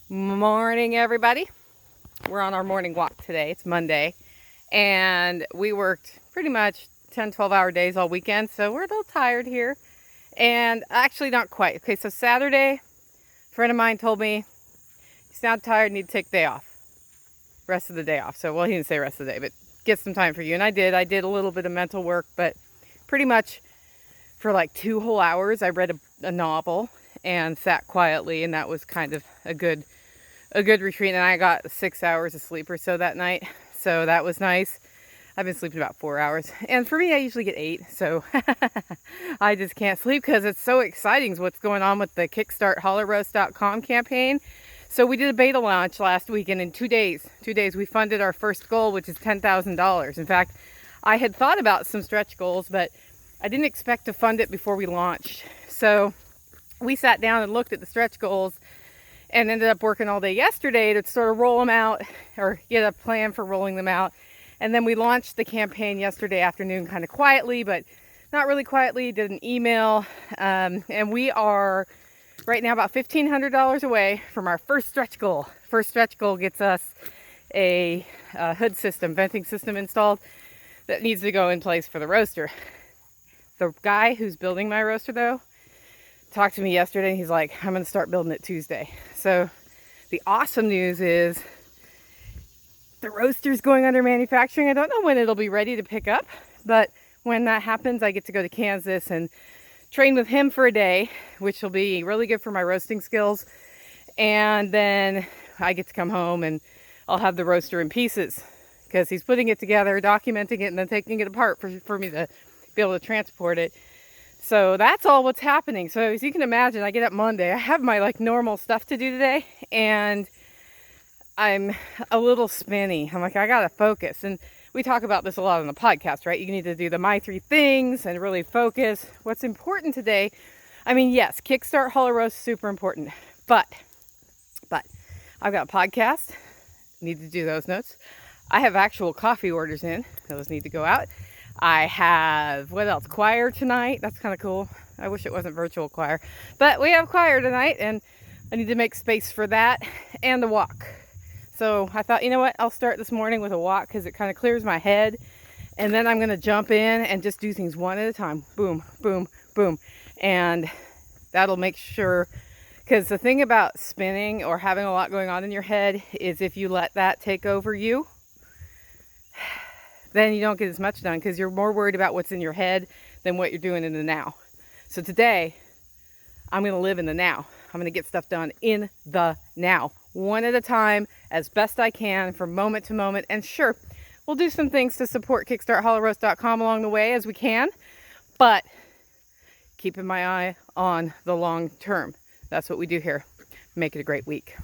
Morning, everybody. We're on our morning walk today. It's Monday, and we worked pretty much 10, 12-hour days all weekend, so we're a little tired here. And actually, not quite. Okay, so Saturday, a friend of mine told me, you sound tired, need to take the day off. Rest of the day off. So, well, he didn't say rest of the day, but get some time for you. And I did. I did a little bit of mental work, but pretty much for like 2 whole hours, I read a novel and sat quietly, and that was kind of a good retreat. And I got 6 hours of sleep or so that night, so that was nice. I've been sleeping about 4 hours, and for me, I usually get 8, so I just can't sleep because it's so exciting what's going on with the Kickstart HollerRoast.com campaign. So we did a beta launch last week, and in 2 days we funded our first goal, which is $10,000. In fact, I had thought about some stretch goals, but I didn't expect to fund it before we launched. So we sat down and looked at the stretch goals and ended up working all day yesterday to sort of roll them out or get a plan for rolling them out. And then we launched the campaign yesterday afternoon kind of quietly, but not really quietly, did an email. And we are right now about $1,500 away from our first stretch goal. First stretch goal gets us a hood system, venting system installed that needs to go in place for the roaster. The guy who's building my roaster, though, talked to me yesterday, and he's like, I'm going to start building it Tuesday. So the awesome news is the roaster's going under manufacturing. I don't know when it'll be ready to pick up, but when that happens, I get to go to Kansas and train with him for a day, which will be really good for my roasting skills. And then I get to come home and I'll have the roaster in pieces because he's putting it together, documenting it, and then taking it apart for me to be able to transport it. So that's all what's happening. So as you can imagine, I get up Monday. I have my normal stuff to do today, and I'm a little spinny. I'm like, I gotta focus. And we talk about this a lot on the podcast, right? You need to do the my 3 things and really focus. What's important today, I mean, yes, Kickstart Holler Roast, super important. But I've got a podcast, need to do those notes. I have actual coffee orders in, those need to go out. I have, what else? Choir tonight. That's kind of cool. I wish it wasn't virtual choir. But we have choir tonight, and I need to make space for that and the walk. So I thought, you know what? I'll start this morning with a walk because it kind of clears my head. And then I'm going to jump in and just do things one at a time. Boom, boom, boom. And that'll make sure, because the thing about spinning or having a lot going on in your head is if you let that take over you, then you don't get as much done because you're more worried about what's in your head than what you're doing in the now. So today, I'm going to live in the now. I'm going to get stuff done in the now, one at a time, as best I can, from moment to moment. And sure, we'll do some things to support KickstartHollerRoast.com along the way as we can, but keeping my eye on the long term. That's what we do here. Make it a great week.